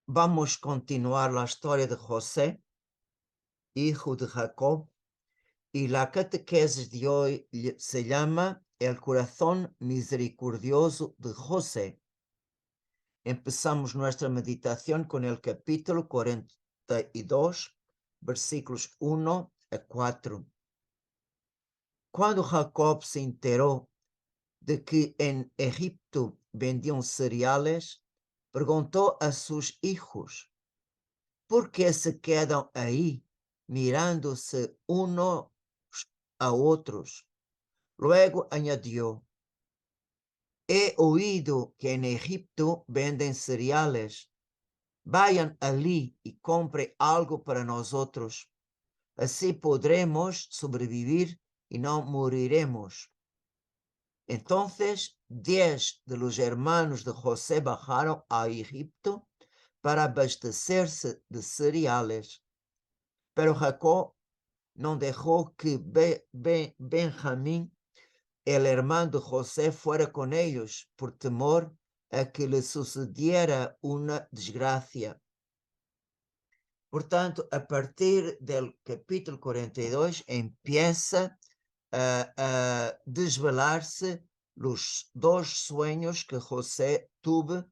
vamos continuar la historia de José, hijo de Jacob, y la catequesis de hoy se llama El corazón misericordioso de José. Empezamos nuestra meditación con el capítulo 42, versículos 1 a 4. Cuando Jacob se enteró de que en Egipto vendían cereales, preguntó a sus hijos: ¿por qué se quedan ahí mirándose unos a otros? Luego añadió: he oído que en Egipto venden cereales. Vayan allí y compre algo para nosotros. Así podremos sobrevivir y no moriremos. Entonces 10 de los hermanos de José bajaron a Egipto para abastecerse de cereales. Pero Jacob no dejó que Benjamín, el hermano de José, fuera con ellos por temor a que le sucediera una desgracia. Portanto, a partir del capítulo 42 empieza a desvelar-se los dos sueños que José tuvo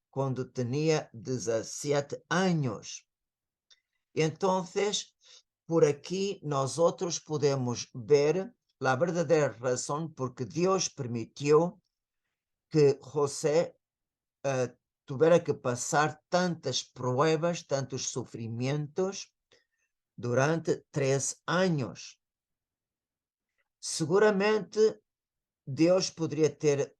cuando tenía 17 años. Y entonces, por aquí nosotros podemos ver la verdadera razón por que Dios permitió que José tuviera que pasar tantas pruebas, tantos sufrimientos durante 3 años. Seguramente Deus poderia ter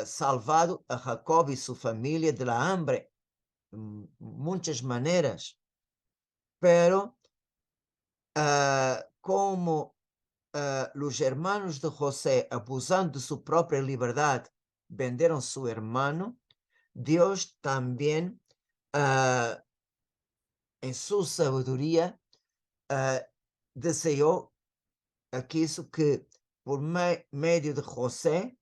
salvado a Jacob e sua família de la hambre, muitas maneiras, pero como os hermanos de José, abusando de sua própria liberdade, venderam seu irmão, Deus também, em sua sabedoria, desejou aquilo que, por meio de José,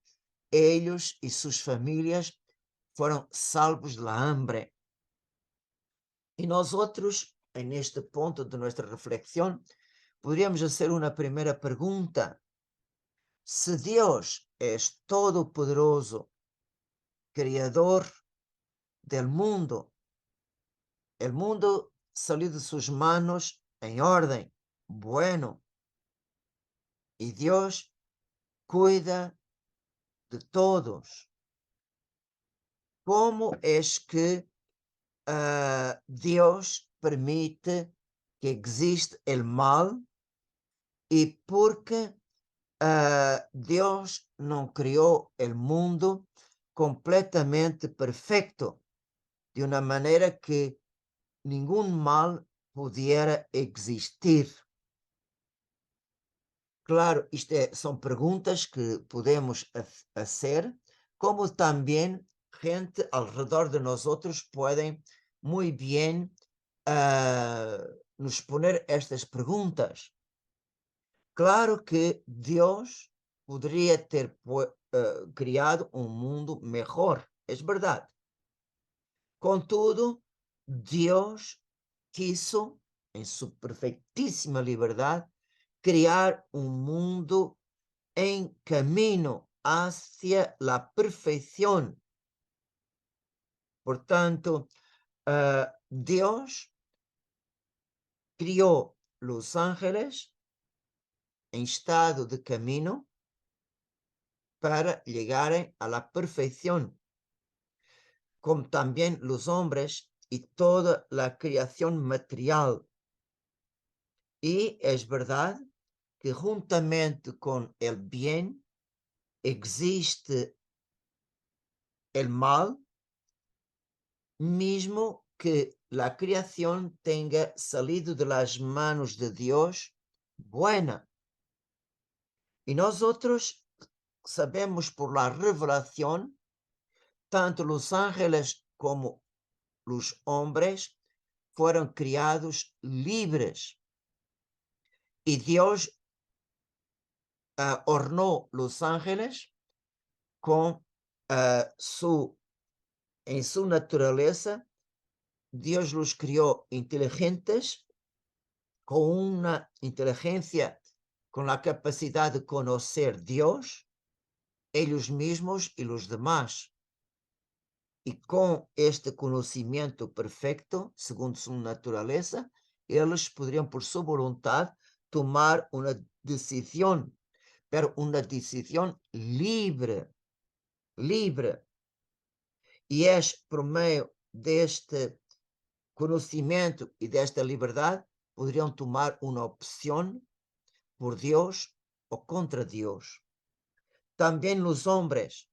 eles e suas famílias foram salvos da hambre. E nós outros, neste ponto de nossa reflexão, poderíamos fazer uma primeira pergunta: se Deus é todo-poderoso, criador del mundo, el mundo salió de sus manos en orden, bueno, y Dios cuida de todos. ¿Cómo es que Dios permite que exista el mal? Y porque Dios no creó el mundo completamente perfecto, de una manera que ningún mal pudiera existir. Claro, são perguntas que podemos fazer, como também gente ao redor de nós outros podem muito bem nos poner estas perguntas. Claro que Deus poderia ter criado um mundo melhor, é verdade. Contudo, Deus quis, em sua perfeitíssima liberdade, criar um mundo em caminho hacia la perfeição. Portanto, Deus criou os ángeles em estado de caminho para chegarem a la perfeição, como também os homens e toda a criação material. E é verdade que juntamente com el bien existe el mal, mismo que la creación tenga salido de las manos de Dios buena. Y nosotros sabemos por la revelación, tanto los ángeles como los hombres fueron criados libres. Y Dios ornó los ángeles con su en su naturaleza, Dios los crió inteligentes, con una inteligencia, con la capacidad de conocer Dios, ellos mismos y los demás. Y con este conocimiento perfecto, según su naturaleza, ellos podrían por su voluntad tomar una decisión, pero una decisión libre, libre. E é por meio deste conhecimento e desta liberdade poderiam tomar uma opção por Deus ou contra Deus. Também os homens,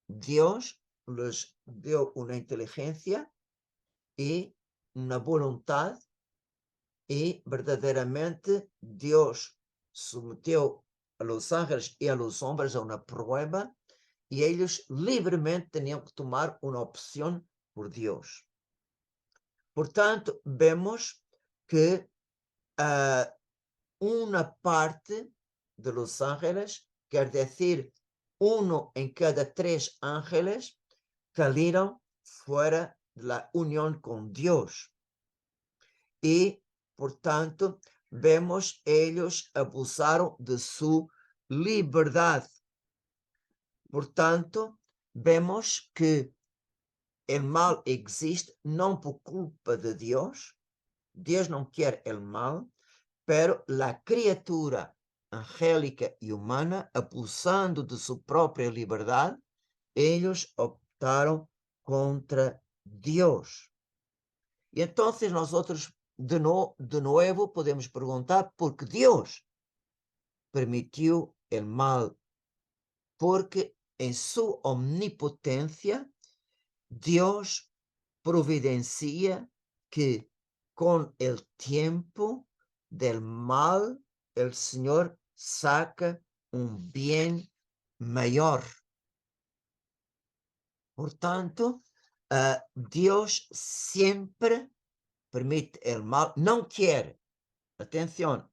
Deus lhes deu uma inteligência e uma vontade e verdadeiramente Deus submeteu a los ángeles e a los homens a uma prova e eles livremente tinham que tomar uma opção por Deus. Portanto, vemos que uma parte de los ángeles, quer dizer, uno en cada 3 ángeles, salieron fuera de la unión con Dios. Y, por tanto, vemos ellos abusaron de su libertad. Por tanto, vemos que el mal existe no por culpa de Dios. Dios no quiere el mal, pero la criatura angélica y humana, abusando de su propia libertad, ellos optaron contra Dios. Y entonces nosotros de nuevo podemos preguntar por qué Dios permitió el mal. Porque en su omnipotencia, Dios providencia que con el tiempo del mal, el Señor saca un bien mayor. Por tanto, Dios siempre permite el mal, no quiere, atención,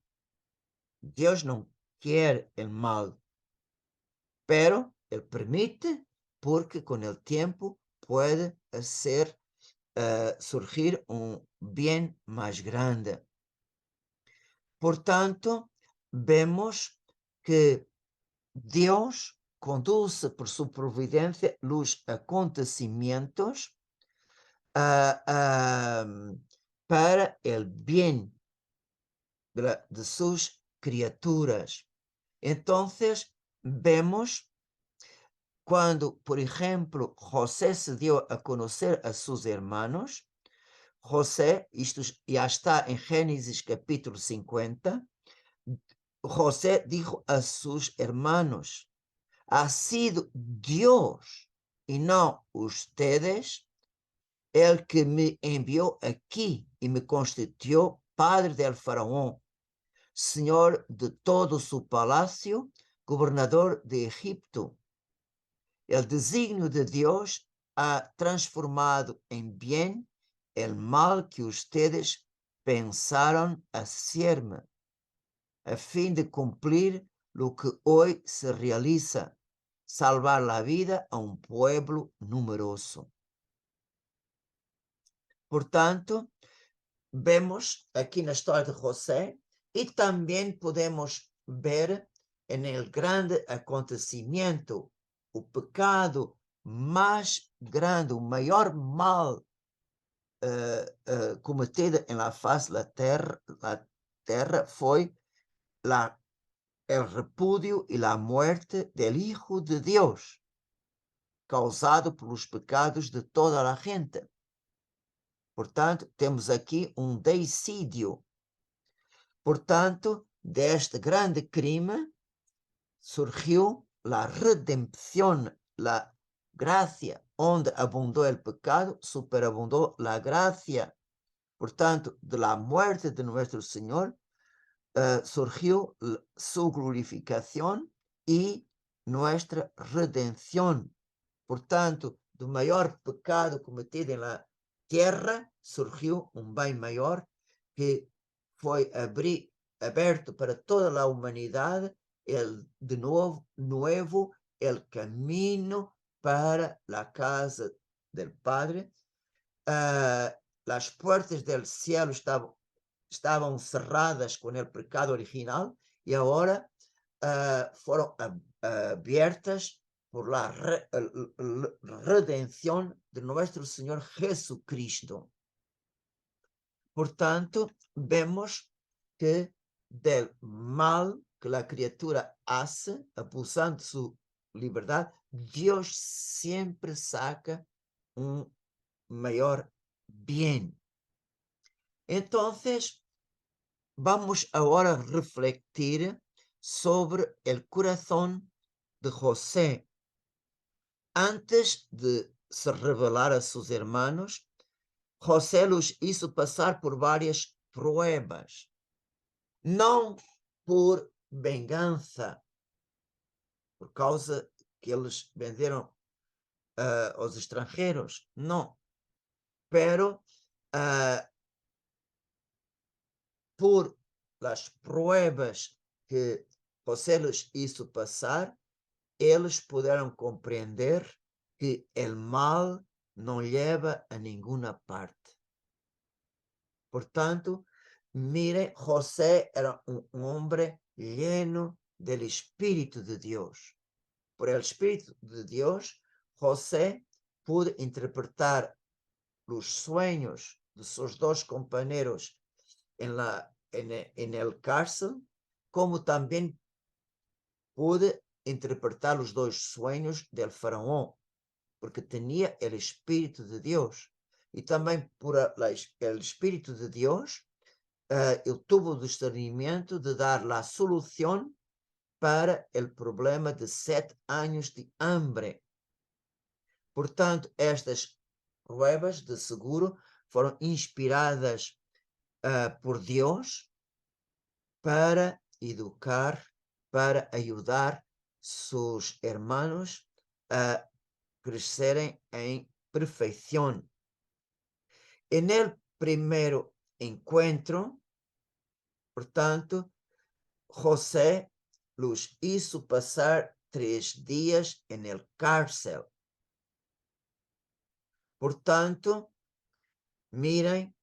Dios no quiere el mal, pero Él permite porque con el tiempo puede hacer surgir un bien más grande. Por tanto, vemos que Dios conduce por su providencia los acontecimientos para el bien de sus criaturas. Entonces, vemos cuando, por ejemplo, José se dio a conocer a sus hermanos. José, isto já está em Gênesis capítulo 50, José dijo a sus hermanos, ha sido Dios y no ustedes el que me envió aquí y me constituyó padre del faraón, señor de todo su palacio, gobernador de Egipto. El designio de Dios ha transformado en bien el mal que ustedes pensaron hacerme, a fin de cumplir lo que hoy se realiza, salvar la vida a un pueblo numeroso. Por tanto, vemos aquí na história de José e também podemos ver en el grande acontecimiento, o pecado mais grande, o maior mal cometido en la faz da terra foi el repudio y la muerte del Hijo de Dios, causado por los pecados de toda la gente. Portanto, temos aqui um deicídio. Portanto, deste grande crime surgiu a redenção, a gracia. Onde abundou o pecado, superabundou a gracia. Portanto, de la muerte de nuestro Señor surgiu su glorificación y nuestra redención. Portanto, do maior pecado cometido en la tierra surgiu um bem maior que foi aberto para toda a humanidade de novo el camino para a casa del Padre, las puertas del cielo estaban cerradas con el pecado original y ahora fueron abiertas por la redención de nuestro Señor Jesucristo. Por tanto, vemos que del mal que la criatura hace, abusando de su libertad, Dios siempre saca un mayor bien. Entonces, vamos ahora a refletir sobre el corazón de José. Antes de se revelar a sus hermanos, José los hizo pasar por varias pruebas, não por vengança, por causa que eles venderam aos estrangeiros, não, pero por las pruebas que José les hizo pasar, eles puderam compreender que el mal não leva a nenhuma parte. Portanto, mire, José era un hombre lleno del Espíritu de Dios. Por el Espíritu de Dios, José pudo interpretar los sueños de sus dos compañeros en el cárcel, como también pude interpretar los dos sueños del faraón, porque tenía el Espíritu de Dios. Y también por el Espíritu de Dios, ele tuvo o discernimento de dar a solução para o problema de 7 anos de hambre. Portanto, estas pruebas de seguro foram inspiradas por Deus para educar, para ajudar seus hermanos a crescerem em perfeição. En el primeiro encontro, portanto, José los hizo pasar 3 días en el cárcel. Por tanto, miren,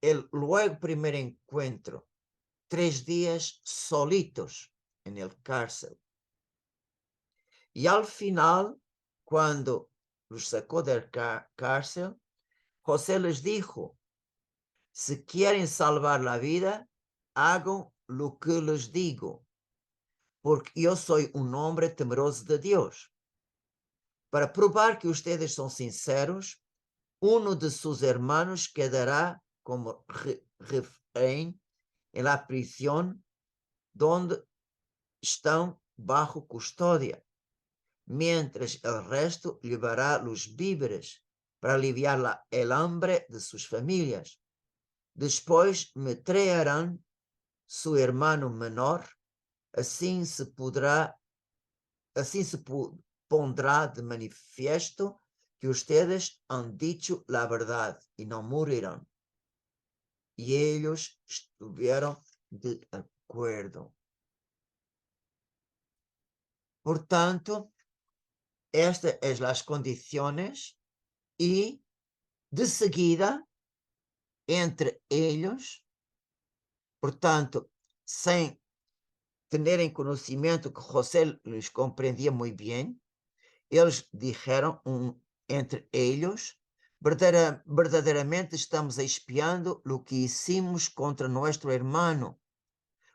el luego primer encuentro, 3 días solitos en el cárcel. Y al final, cuando los sacó del cárcel, José les dijo, si quieren salvar la vida, hagan lo que les digo, porque yo soy un hombre temeroso de Dios. Para probar que ustedes son sinceros, uno de sus hermanos quedará como refrén en la prisión donde están bajo custodia, mientras el resto llevará los víveres para aliviar el hambre de sus familias. Después me traerán su hermano menor, así se pondrá de manifiesto que ustedes han dicho la verdad y no morirán. Y ellos estuvieron de acuerdo. Por tanto, estas son las condiciones y de seguida entre ellos, por tanto, sin tener en conocimiento que José les comprendía muy bien, eles dijeron entre ellos, verdaderamente estamos espiando lo que hicimos contra nuestro hermano,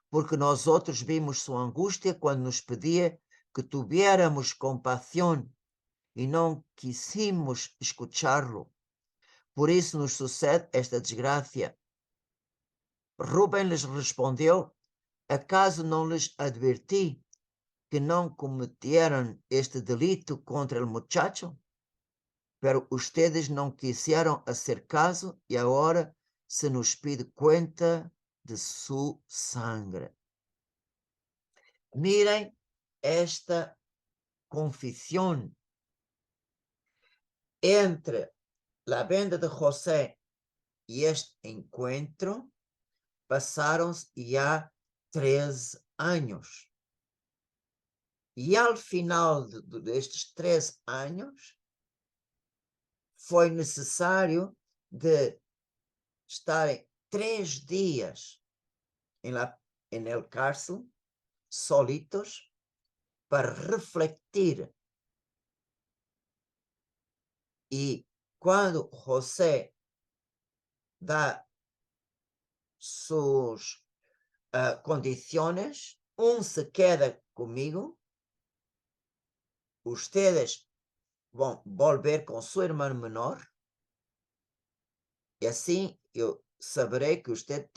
porque nosotros vimos su angustia cuando nos pedía que tuviéramos compasión y no quisimos escucharlo. Por eso nos sucede esta desgracia. Rubén les respondió, ¿acaso no les advertí que no cometieran este delito contra el muchacho? Pero ustedes no quisieron hacer caso y ahora se nos pide cuenta de su sangre. Miren esta confesión entre la venda de José y este encuentro. Pasaron ya 3 años. Y al final de estos 3 años, foi necessário de estarem 3 días en el cárcel, solitos, para refletir. E quando José dá sus condiciones, se queda comigo, ustedes vão volver com seu irmão menor, e assim eu saberei que ustedes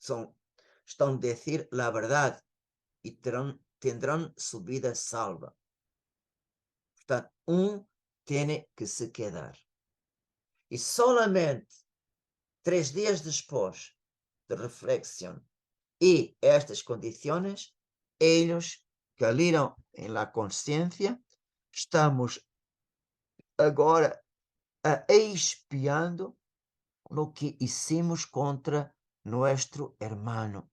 estão a dizer a verdade e tendrão sua vida salva. Portanto, tem que se quedar. E solamente 3 dias depois de reflexão e estas condições, eles caíram em la consciência, estamos agora expiando no que hicimos contra nuestro hermano.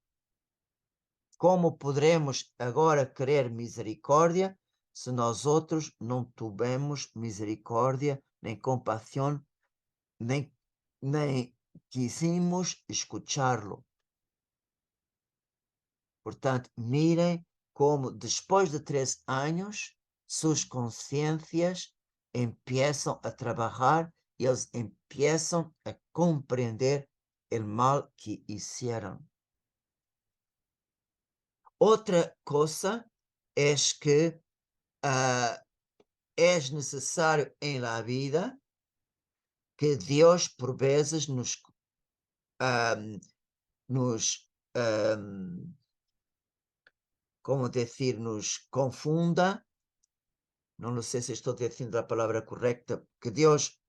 Como poderemos agora querer misericórdia se nós outros não tivemos misericórdia, nem compaixão, nem quisimos escuchá-lo? Portanto, mirem como depois de 3 anos, suas consciências empiezam a trabalhar e eles empiezam a compreender o mal que hicieron. Outra coisa é que é necessário em la vida que Deus por vezes nos como dizer, nos confunda, não sei se estou dizendo a palavra correta, que Deus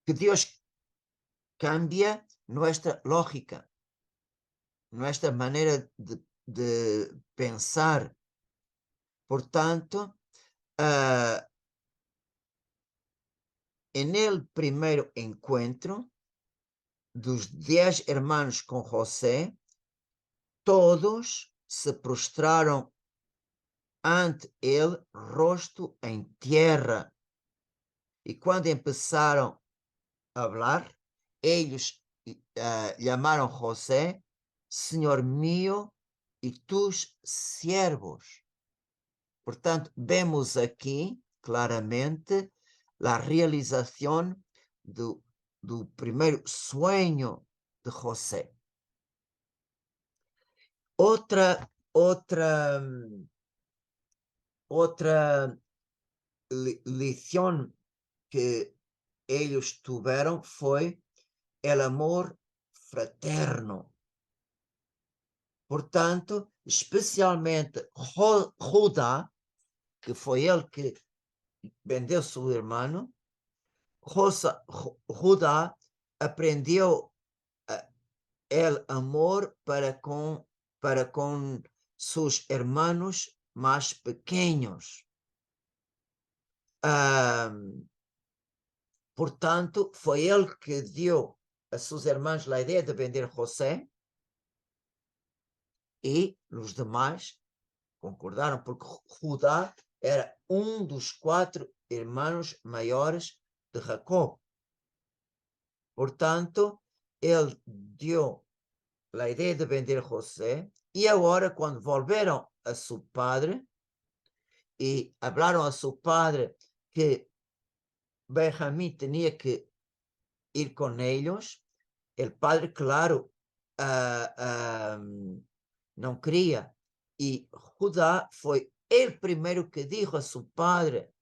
que Deus cambia nossa lógica, nossa maneira de pensar. Portanto, en el primeiro encontro dos 10 hermanos com José, todos se prostraram ante ele, rosto em terra. E quando começaram a falar, eles chamaram José, Senhor mío, e tus siervos. Portanto, vemos aqui claramente a realização do primeiro sonho de José. Outra lição que eles tiveram foi o amor fraterno. Portanto, especialmente Judá, que foi ele que vendeu seu irmão, Judá aprendeu el amor para com seus irmãos mais pequenos. Portanto, foi ele que deu a seus irmãos a ideia de vender José, e os demais concordaram, porque Judá era dos 4 irmãos maiores de Jacob. Portanto, ele deu a ideia de vender José, e agora, quando volveram a seu padre e falaram a seu padre que Benjamim tinha que ir com eles, o padre, claro, não queria. E Judá foi o primeiro que disse a seu padre: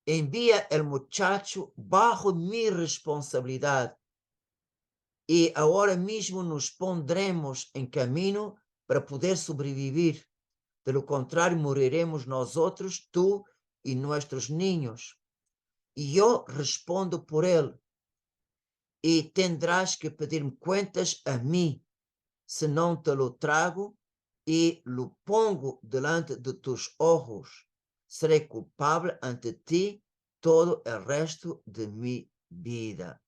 envia o muchacho bajo mi responsabilidade, e agora mesmo nos pondremos em caminho para poder sobreviver. De lo contrário, moriremos nós outros, tu e nossos ninhos. E eu respondo por ele, e tendrás que pedir-me contas a mim, se não te lo trago e lo pongo delante de tus ojos. Serei culpável ante ti todo o resto de minha vida.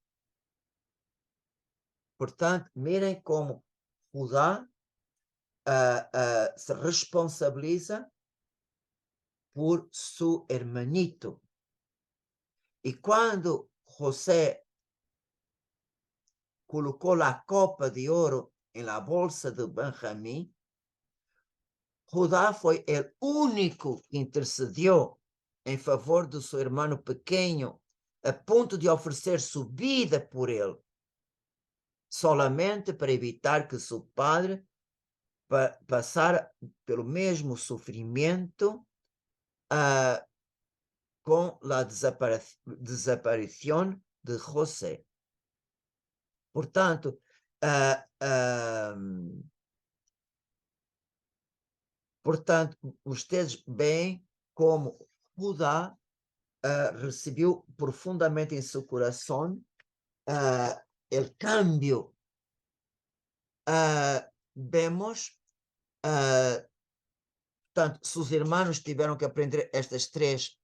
Portanto, mirem como Judá se responsabiliza por seu hermanito. E quando José colocou a copa de ouro na bolsa de Benjamim, Judá foi o único que intercediu em favor do seu irmão pequeno, a ponto de oferecer sua vida por ele, solamente para evitar que seu padre passara pelo mesmo sofrimento com a desaparição de José. Portanto, vocês veem como Judá recebeu profundamente em seu coração o cambio. Vemos, portanto, sus irmãos tiveram que aprender estas 3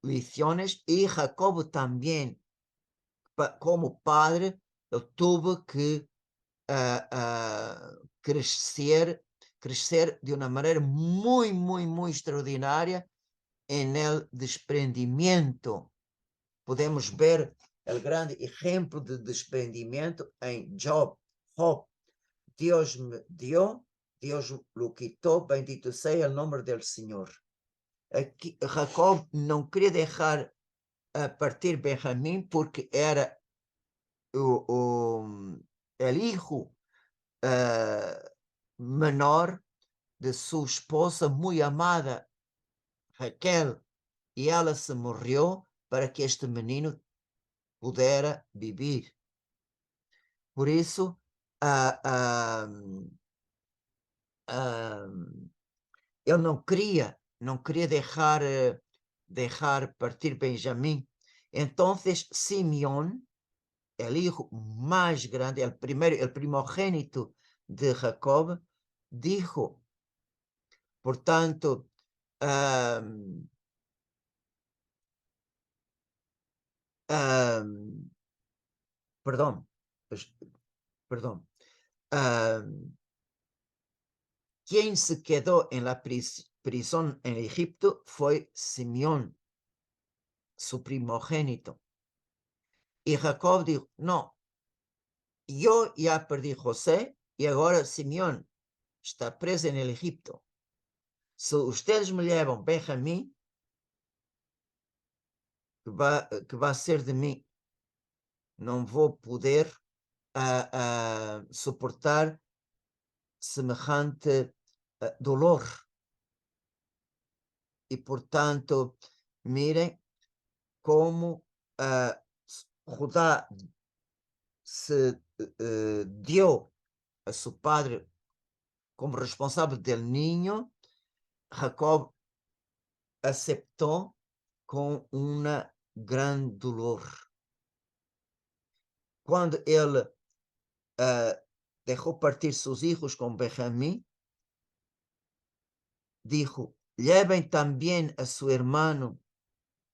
lições e Jacob também, como padre, ele teve que crescer de uma maneira muito, muito, muito extraordinária em el desprendimento. Podemos ver o grande exemplo de desprendimento em Job. Dios me dio, Dios lo quitó, bendito sea el nombre del Señor. Aqui, Jacob não queria deixar partir Benjamim porque era o hijo menor de sua esposa muito amada, Raquel, e ela se morreu para que este menino pudera viver. Por isso, ele não queria deixar partir Benjamim. Então, Simeón, o hijo mais grande, o primogênito de Jacob, dijo, portanto, perdão, quem se quedou em la prisão em Egipto foi Simeón, su primogênito. E Jacob dijo, não, eu já perdi José e agora Simeón está preso em Egipto. Se ustedes me levam Benjamim, que vai ser de mim, não vou poder suportar semejante dolor. E, portanto, mirem como Judá se dio a seu padre como responsável del niño. Jacob aceptou com gran dolor. Quando ele dejó partir sus hijos con Benjamín, dijo, lleven también a su hermano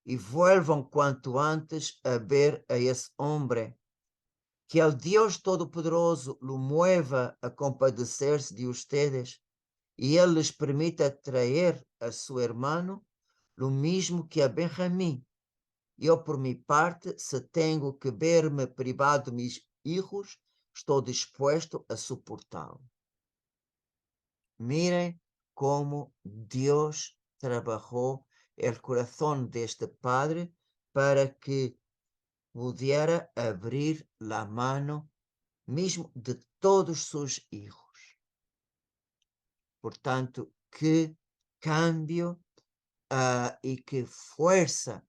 y vuelvan cuanto antes a ver a ese hombre, que el Dios Todopoderoso lo mueva a compadecerse de ustedes y él les permita traer a su hermano lo mismo que a Benjamín. Eu, por minha parte, se tenho que ver-me privado de meus hijos, estou disposto a suportá-lo. Mirem como Deus trabalhou o coração deste padre para que pudiera abrir a mão mesmo de todos seus hijos. Portanto, que cambio e que força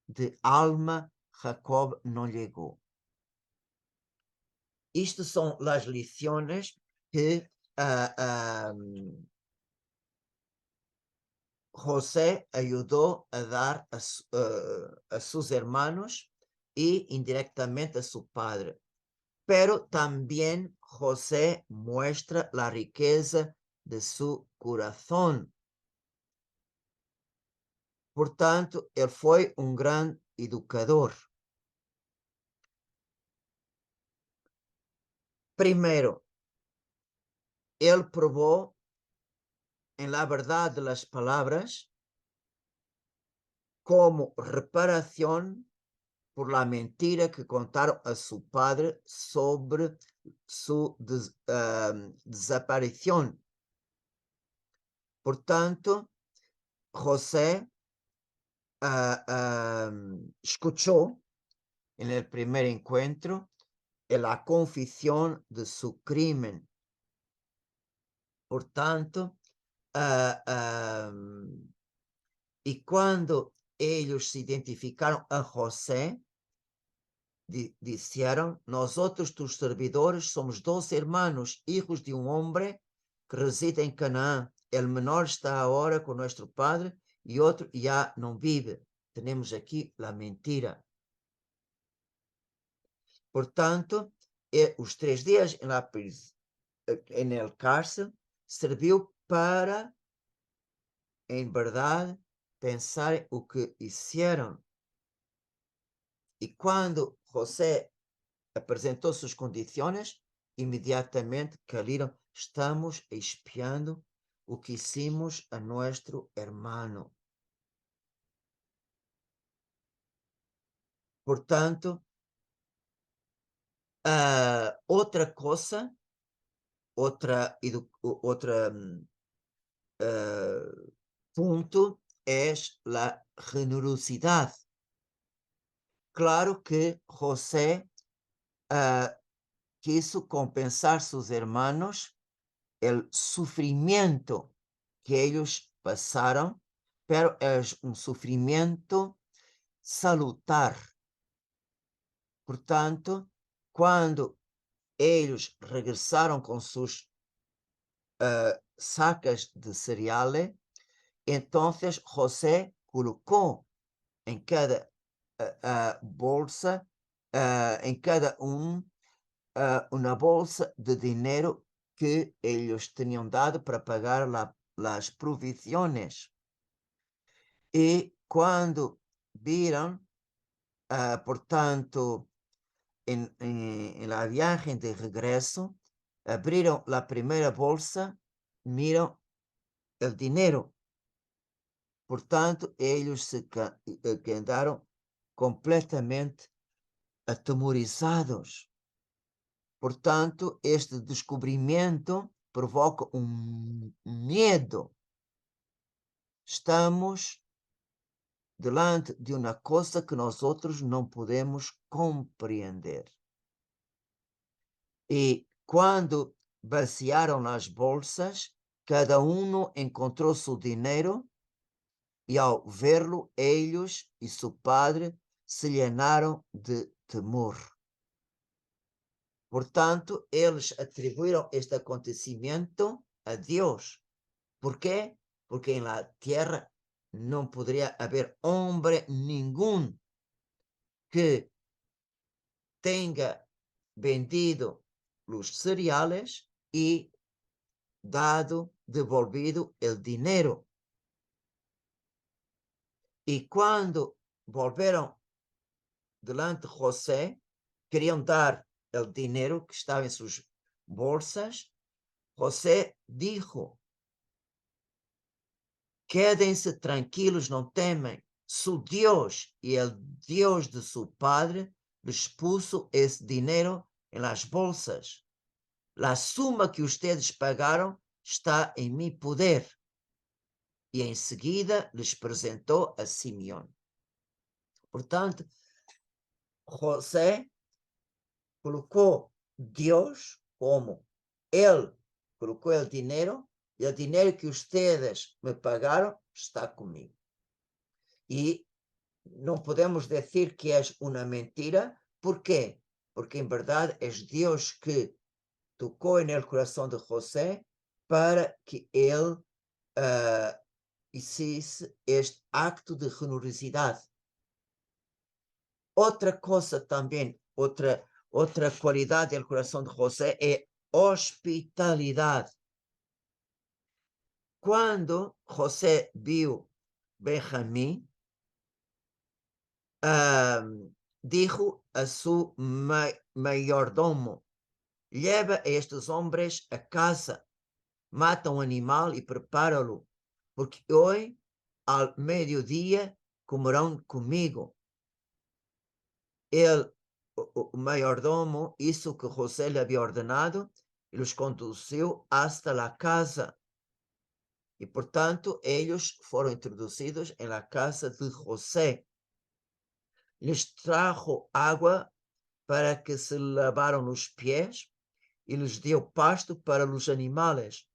de alma Jacob não llegou. Estas são as lições que José ajudou a dar a seus irmãos e indirectamente a seu padre. Pero também José muestra a riqueza de seu coração. Portanto, ele foi grande educador. Primeiro, ele provou, em la verdade das palavras, como reparación por la mentira que contaron a su padre sobre su desaparición. Portanto, José escuchó en el primer encuentro la confesión de su crimen. Portanto, y cuando ellos se identificaron a José, dijeron: nosotros tus servidores somos 2 hermanos, hijos de un hombre que reside en Canaán. El menor está ahora con nuestro padre y otro ya no vive. Tenemos aquí la mentira. Portanto, os 3 días en el cárcel serviu para, en verdade, pensar o que hicieron. Y cuando José apresentou suas condições, imediatamente caíram: estamos expiando o que hicimos a nuestro hermano. Portanto, outra coisa, outra ponto é a generosidade. Claro que José quiso compensar sus hermanos el sufrimiento que ellos pasaron, pero es un sufrimiento saludar. Portanto, quando eles regressaram com suas sacas de cereales, então José colocou em cada bolsa, em cada uma bolsa de dinheiro que eles tinham dado para pagar as provisões. E quando viram, portanto, en la viaje de regreso, abrieron la primera bolsa, miran el dinero. Por tanto, ellos se quedaron completamente atemorizados. Portanto, este descobrimento provoca medo. Estamos delante de uma coisa que nós outros não podemos compreender. E quando vaciaram as bolsas, cada um encontrou seu dinheiro, e ao verlo, eles e seu padre se llenaram de temor. Portanto, eles atribuíram este acontecimento a Deus. ¿Por quê? Porque en la tierra não poderia haver homem nenhum que tenha vendido os cereales e devolvido el dinero. Y cuando volvieron delante de José, querían dar el dinero que estaba en sus bolsas. José dijo: quédense tranquilos, no temen. Su Dios y el Dios de su padre les puso ese dinero en las bolsas. La suma que ustedes pagaron está en mi poder. E em seguida lhes apresentou a Simeão. Portanto, José colocou Deus como ele colocou o dinheiro, e o dinheiro que ustedes me pagaram está comigo. E não podemos dizer que é uma mentira. ¿Por quê? Porque em verdade é Deus que tocou no coração de José para que ele hicesse este acto de generosidade. Outra coisa também, outra qualidade do coração de José é hospitalidade. Quando José viu Benjamim, dijo a su mayordomo: leva estes homens a casa, mata um animal e prepara-lo, porque hoje, ao meio-dia, comerão comigo. O mayordomo hizo o que José le había ordenado y los condució hasta la casa. Y por tanto, ellos fueron introducidos en la casa de José. Les trajo agua para que se lavaran los pies y les dio pasto para los animales.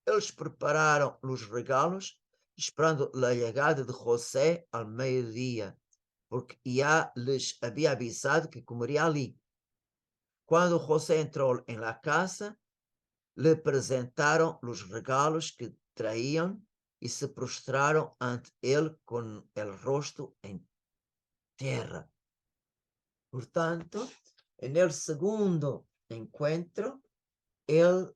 Eles prepararam os regalos, esperando a chegada de José ao meio-dia, porque já lhes havia avisado que comeria ali. Quando José entrou em la casa, lhe apresentaram os regalos que traíam e se prostraram ante ele com o rosto em terra. Portanto, no segundo encontro, ele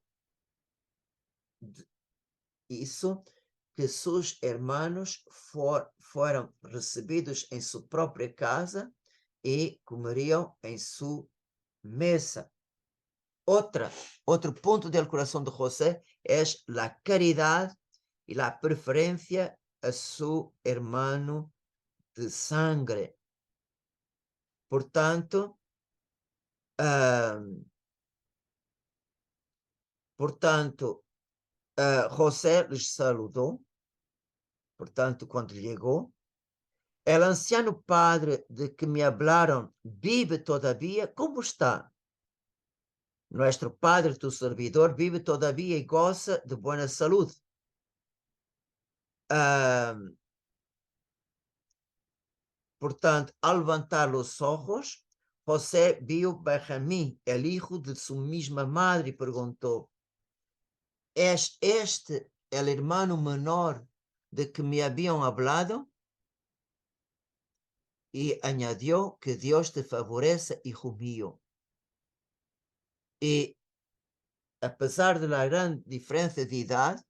hizo que sus hermanos fueron recibidos en su propia casa y comerían en su mesa. Otro punto del corazón de José es la caridad y la preferencia a su hermano de sangre. Por tanto, José les saludó. Portanto, quando llegó, el anciano padre de que me hablaron vive todavía. ¿Cómo está? Nuestro padre, tu servidor, vive todavía y goza de buena salud. Portanto, al levantar los ojos, José vio Benjamín, el hijo de su misma madre, y preguntó: ¿Es este el hermano menor de que me habían hablado? Y añadió: que Dios te favorece, hijo mío. Y a pesar de la gran diferencia de edad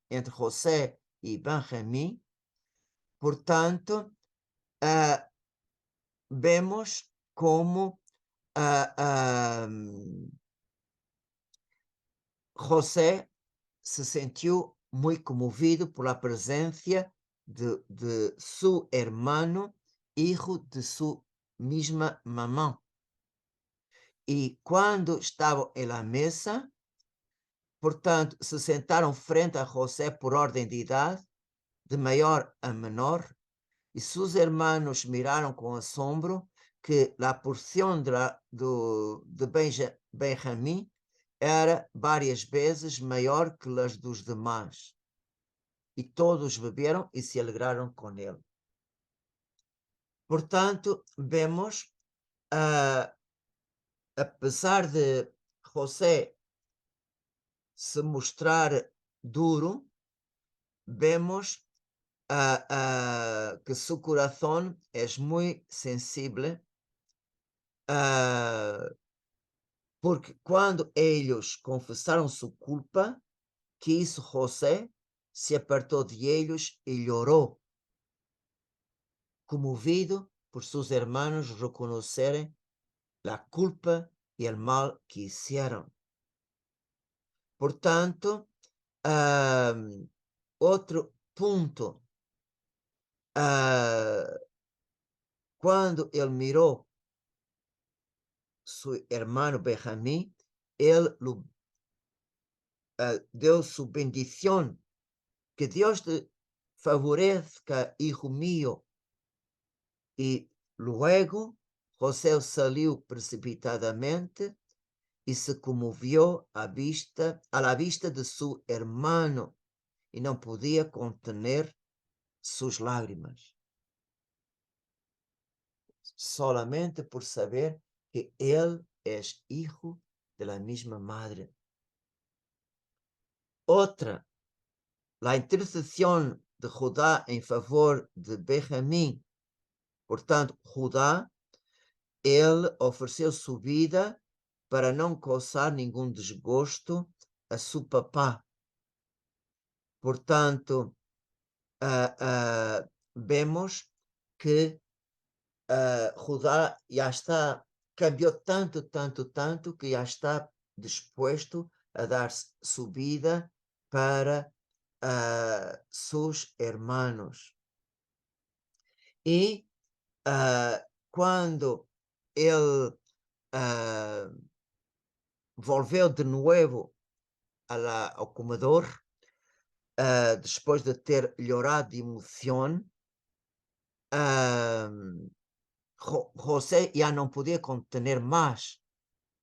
entre José y Benjamín, por tanto, vemos como José se sintió muy conmovido por la presencia de su hermano, hijo de su misma mamá. Y cuando estaba en la mesa, portanto, se sentaram frente a José por ordem de idade, de maior a menor, e seus hermanos miraram com assombro que a porção de Benjamim era várias vezes maior que as dos demais. E todos beberam e se alegraram com ele. Portanto, vemos, apesar de José se mostrar duro, vemos que su corazón es muy sensible, porque cuando ellos confesaron su culpa, que hizo José, se apartó de ellos y lloró, conmovido por sus hermanos reconocer la culpa y el mal que hicieron. Por tanto, otro punto, cuando él miró su hermano Benjamín, él dio su bendición. Que Dios te favorezca, hijo mío. Y luego José salió precipitadamente y se conmovió a la vista de su hermano y no podía contener sus lágrimas. Solamente por saber que él es hijo de la misma madre. Otra, la intercesión de Judá en favor de Benjamín. Portanto, Judá, ele ofereceu sua vida para não causar nenhum desgosto a seu papá. Portanto, vemos que Judá já está, cambiou tanto, que já está disposto a dar sua vida para seus hermanos. E quando ele volveu de novo ao comedor, después de ter llorado de emoción, José ya no podía contener más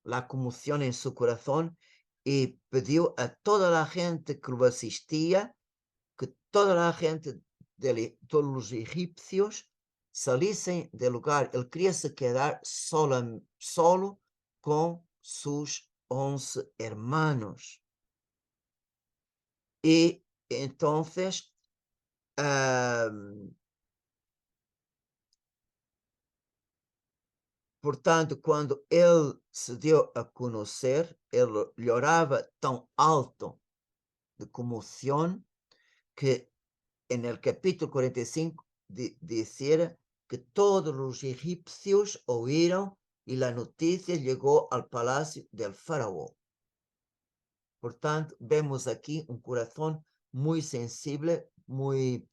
la conmoción en su corazón y pidió a toda la gente que lo asistía, que toda la gente, todos los egipcios, saliesen del lugar. Él quería se quedar solo con sus 11 hermanos. Y entonces, portanto, quando ele se deu a conhecer, ele llorava tão alto de comoção que no capítulo 45 dizia que todos os egípcios ouviram e a notícia chegou ao palácio del faraó. Portanto, vemos aqui um coração muito sensível, muito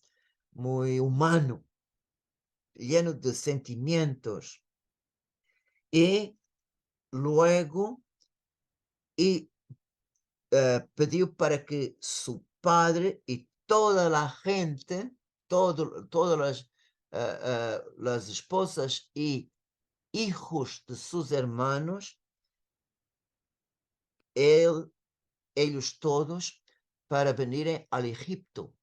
humano, lleno de sentimentos. E luego pediu para que su padre y toda la gente, todas las esposas y hijos de sus hermanos, ellos todos, para venir al Egipto.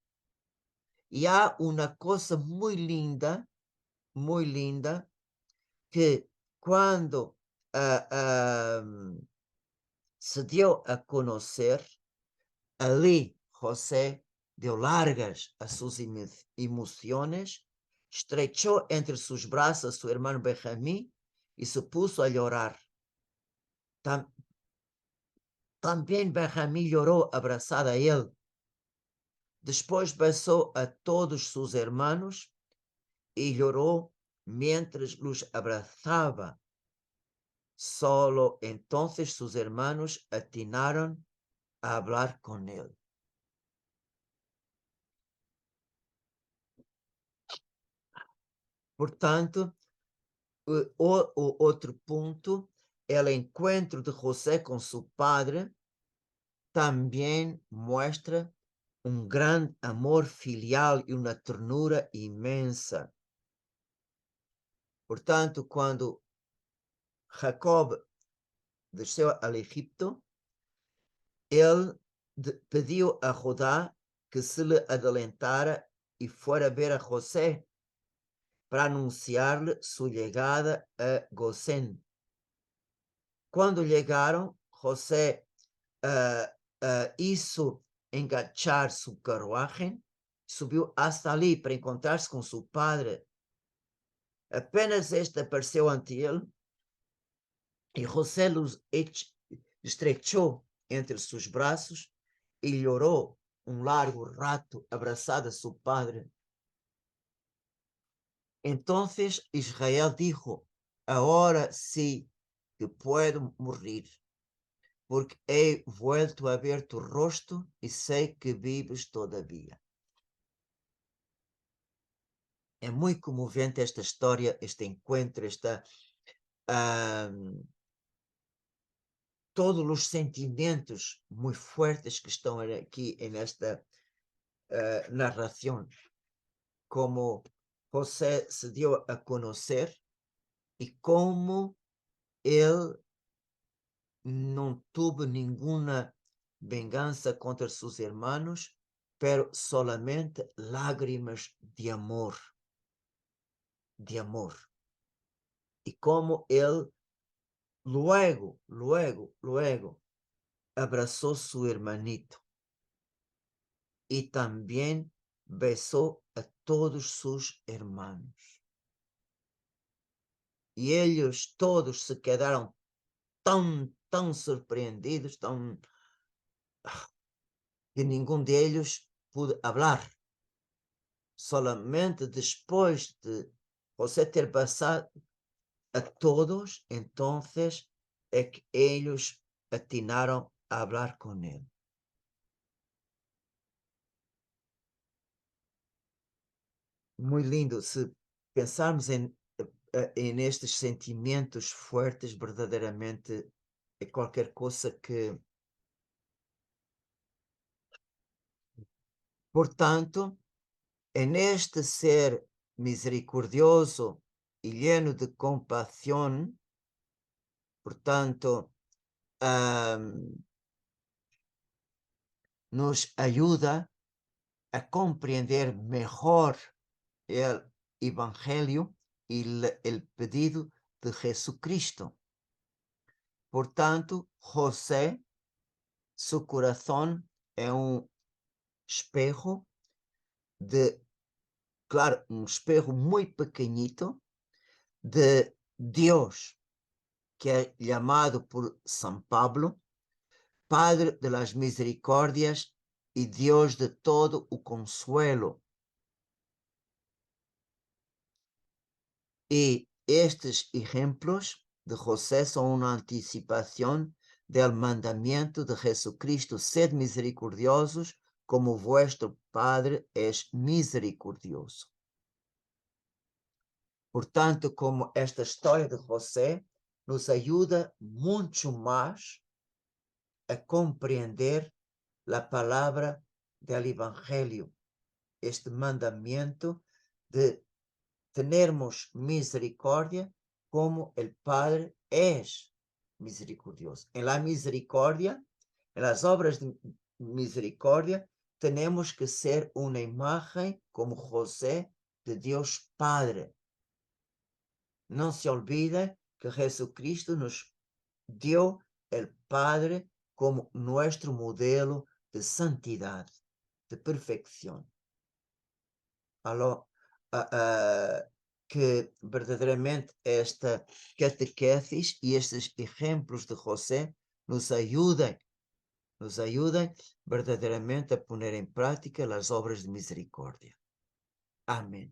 Y hay una cosa muy linda, que cuando se dio a conocer, ali José dio largas a sus emociones, estrechó entre sus brazos a su hermano Benjamín y se puso a llorar. También Benjamín lloró abrazada a él. Después besó a todos sus hermanos y lloró mientras los abrazaba. Solo entonces sus hermanos atinaron a hablar con él. Portanto, o outro ponto, el encuentro de José con su padre también muestra un gran amor filial y una ternura inmensa. Portanto, quando Jacob desceu al Egipto, ele pediu a Judá que se le adelantara y fuera a ver a José para anunciar-lhe su llegada a Gosén. Quando chegaram, José hizo enganchar su carruaje, subiu hasta ali para encontrar-se com seu padre. Apenas este apareceu ante ele e José los estrechou entre seus braços e llorou largo rato abraçado a seu padre. Entonces Israel dijo: ahora sí que puedo morir, porque he vuelto a ver tu rostro y sé que vives todavía. É muito comovente esta história, este encontro, todos os sentimentos muito fortes que estão aqui nesta narração. Como José se deu a conhecer e como ele não teve nenhuma vingança contra seus irmãos, pero solamente lágrimas de amor. De amor. E como ele luego abrazó su hermanito y también besó a todos sus hermanos. Y ellos todos se quedaron tan sorprendidos, que ninguno de ellos pudo hablar. Solamente después de José ter besado a todos, entonces é que ellos atinaram a hablar con él. Muito lindo. Se pensarmos em estes sentimentos fortes, verdadeiramente é qualquer coisa que, portanto, en este ser misericordioso y lleno de compasión, portanto, nos ayuda a comprender mejor el Evangelio y el pedido de Jesucristo. Por tanto, José, su corazón es un espejo claro, un espejo muy pequeñito de Dios, que es llamado por San Pablo, Padre de las misericordias y Dios de todo o consuelo. Y estos ejemplos de José son una anticipación del mandamiento de Jesucristo: sed misericordiosos como vuestro Padre es misericordioso. Portanto, como esta história de José nos ajuda muito mais a compreender a palavra do Evangelho, este mandamento de termos misericórdia como o Padre é misericordioso. Em la misericórdia, em las obras de misericórdia, temos que ser uma imagem como José de Deus Padre. Não se olvide que Jesucristo nos dio el Padre como nuestro modelo de santidad, de perfección. Que verdadeiramente esta catequesis e estes exemplos de José nos ajudem verdadeiramente a poner em prática as obras de misericórdia. Amém.